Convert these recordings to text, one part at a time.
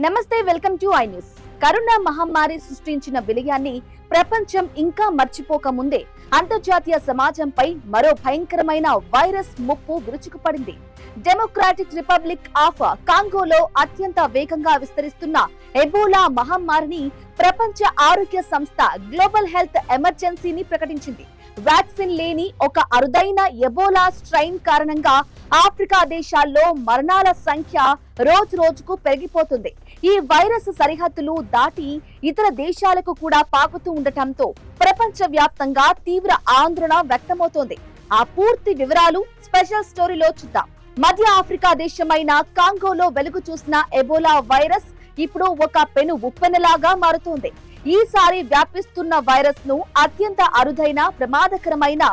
నమస్తే, welcome to I news. Corona మహమ్మారి సృష్టించిన విలయాన్ని ప్రపంచం ఇంకా మర్చిపోక ముందే అంతర్జాతీయ సమాజంపై మరో భయంకరమైన వైరస్ ముప్పు విరుచుకుపడింది. డెమోక్రాటిక్ రిపబ్లిక్ ఆఫ్ కాంగోలో అత్యంత వేగంగా విస్తరిస్తున్న ఎబోలా మహమ్మారిని ప్రపంచ ఆరోగ్య సంస్థ గ్లోబల్ హెల్త్ ఎమర్జెన్సీని ప్రకటించింది. వ్యాక్సిన్ లేని ఒక అరుదైన ఎబోలా స్ట్రెయిన్ కారణంగా ఆఫ్రికా దేశాల్లో మరణాల సంఖ్య రోజు రోజుకు పెరిగిపోతుంది. ఈ వైరస్ సరిహద్దులు దాటి ఇతర దేశాలకు కూడా పాకుతూ ఉండటంతో ప్రపంచ వ్యాప్తంగా తీవ్ర ఆందోళన వ్యక్తమవుతోంది. ఆ పూర్తి వివరాలు స్పెషల్ స్టోరీలో చూద్దాం. మధ్య ఆఫ్రికా దేశమైన కాంగోలో వెలుగు చూసిన ఎబోలా వైరస్ ఇప్పుడు ఒక పెను ఉప్పెనలాగా మారుతోంది. ఈసారి వ్యాపిస్తున్న వైరస్ ను అత్యంత అరుదైన ప్రమాదకరమైన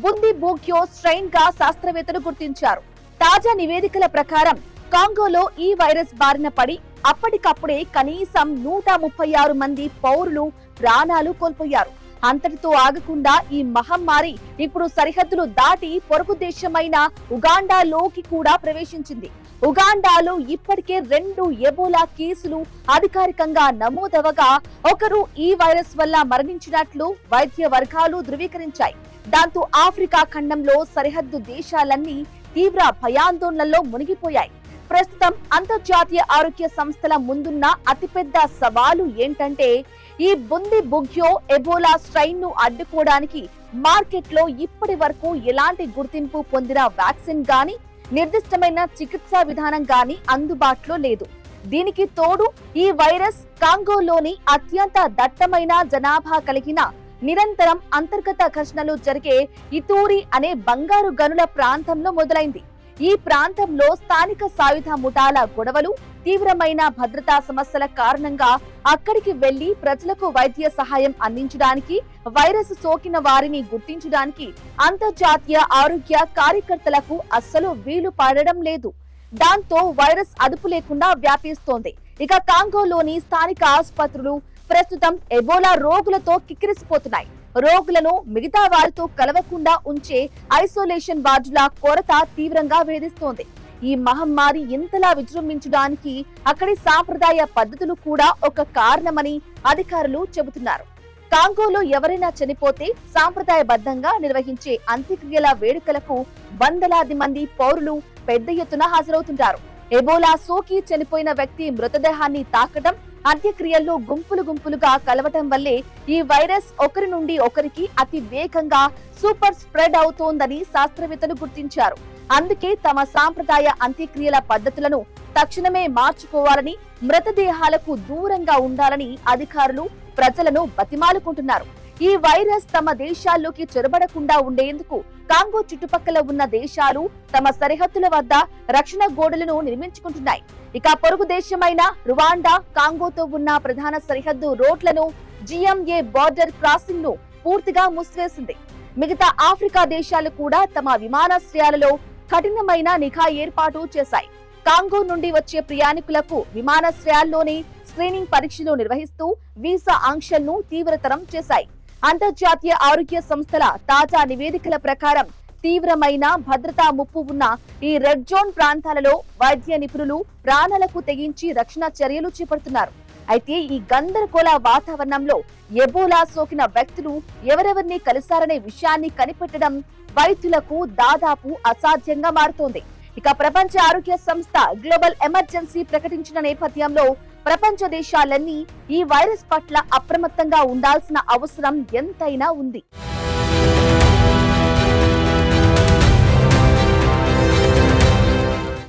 బుందిబుగ్యో స్ట్రెయిన్ గా శాస్త్రవేత్తలు గుర్తించారు. తాజా నివేదికల ప్రకారం కాంగోలో ఈ వైరస్ బారిన పడి అప్పటికప్పుడే కనీసం 136 మంది పౌరులు ప్రాణాలు కోల్పోయారు. అంతటితో ఆగకుండా ఈ మహమ్మారి ఇప్పుడు సరిహద్దులు దాటి పొరుగు దేశమైన ఉగాండాలోకి కూడా ప్రవేశించింది. ఉగాండాలో ఇప్పటికే 2 ఎబోలా కేసులు అధికారికంగా నమోదవగా ఒకరు ఈ వైరస్ వల్ల మరణించినట్లు వైద్య వర్గాలు ధృవీకరించాయి. దాంతో ఆఫ్రికా ఖండంలో సరిహద్దు దేశాలన్నీ తీవ్ర భయాందోళనలో మునిగిపోయాయి. ప్రస్తుతం అంతర్జాతీయ ఆరోగ్య సంస్థల ముందున్న అతిపెద్ద సవాలు ఏంటంటే ఈ బుందిబుగ్యో ఎబోలా స్ట్రెయిన్ ను అడ్డుకోవడానికి మార్కెట్లో ఇప్పటి వరకు ఎలాంటి గుర్తింపు పొందిన వ్యాక్సిన్ గాని నిర్దిష్టమైన చికిత్సా విధానం గాని అందుబాటులో లేదు. దీనికి తోడు ఈ వైరస్ కాంగోలోని అత్యంత దట్టమైన జనాభా కలిగిన నిరంతరం అంతర్గత ఘర్షణలు జరిగే ఇతూరి అనే బంగారు గనుల ప్రాంతంలో మొదలైంది. ఈ ప్రాంతంలో స్థానిక సాయుధ ముఠాల గొడవలు, తీవ్రమైన భద్రతా సమస్యల కారణంగా అక్కడికి వెళ్లి ప్రజలకు వైద్య సహాయం అందించడానికి, వైరస్ సోకిన వారిని గుర్తించడానికి అంతర్జాతీయ ఆరోగ్య కార్యకర్తలకు అస్సలు వీలు పడడం లేదు. దాంతో వైరస్ అదుపు లేకుండా వ్యాపిస్తోంది. ఇక కాంగోలోని స్థానిక ఆసుపత్రులు ప్రస్తుతం ఎబోలా రోగులతో కిక్కిరిసిపోతున్నాయి. రోగులను మిగతా వారితో కలవకుండా ఉంచే ఐసోలేషన్ వార్డుల కొరత తీవ్రంగా వేధిస్తోంది. ఈ మహమ్మారి ఇంతలా విజృంభించడానికి అక్కడి సాంప్రదాయ పద్ధతులు కూడా ఒక కారణమని అధికారులు చెబుతున్నారు. కాంగోలో ఎవరైనా చనిపోతే సాంప్రదాయబద్ధంగా నిర్వహించే అంత్యక్రియల వేడుకలకు వందలాది మంది పౌరులు పెద్ద ఎత్తున హాజరవుతుంటారు. ఎబోలా సోకి చనిపోయిన వ్యక్తి మృతదేహాన్ని తాకడం, అంత్యక్రియల్లో గుంపులుగా కలవటం వల్లే ఈ వైరస్ ఒకరి నుండి ఒకరికి అతి వేగంగా సూపర్ స్ప్రెడ్ అవుతోందని శాస్త్రవేత్తలు గుర్తించారు. అందుకే తమ సాంప్రదాయ అంత్యక్రియల పద్ధతులను తక్షణమే మార్చుకోవాలని, మృతదేహాలకు దూరంగా ఉండాలని అధికారులు ప్రజలను బతిమాలుకుంటున్నారు. ఈ వైరస్ తమ దేశాల్లోకి చొరబడకుండా ఉండేందుకు కాంగో చుట్టుపక్కల ఉన్న దేశాలు తమ సరిహద్దుల వద్ద రక్షణ గోడలను నిర్మించుకుంటున్నాయి. ఇక పొరుగు దేశమైన రువాండా కాంగోతో ఉన్న ప్రధాన సరిహద్దు రోడ్లను జిఎంఏ బార్డర్ క్రాసింగ్ ను పూర్తిగా మూసివేసింది. మిగతా ఆఫ్రికా దేశాలు కూడా తమ విమానాశ్రయాలలో కఠినమైన నిఘా ఏర్పాటు చేశాయి. కాంగో నుండి వచ్చే ప్రయాణికులకు విమానాశ్రయాల్లోనే స్క్రీనింగ్ పరీక్షలు నిర్వహిస్తూ వీసా ఆంక్షలను తీవ్రతరం చేశాయి. అంతర్జాతీయ ఆరోగ్య సంస్థల తాజా నివేదికల ప్రకారం తీవ్రమైన భద్రతా ముప్పు ఉన్న ఈ రెడ్ జోన్ ప్రాంతాలలో వైద్య నిపుణులు ప్రాణాలకు తెగించి రక్షణ చర్యలు చేపడుతున్నారు. అయితే ఈ గందరగోళ వాతావరణంలో ఎబోలా సోకిన వ్యక్తులు ఎవరెవరిని కలిశారనే విషయాన్ని కనిపెట్టడం వైద్యులకు దాదాపు అసాధ్యంగా మారుతోంది. ఇక ప్రపంచ ఆరోగ్య సంస్థ గ్లోబల్ ఎమర్జెన్సీ ప్రకటించిన నేపథ్యంలో ప్రపంచ దేశాలన్నీ ఈ వైరస్ పట్ల అప్రమత్తంగా ఉండాల్సిన అవసరం ఎంతైనా ఉంది.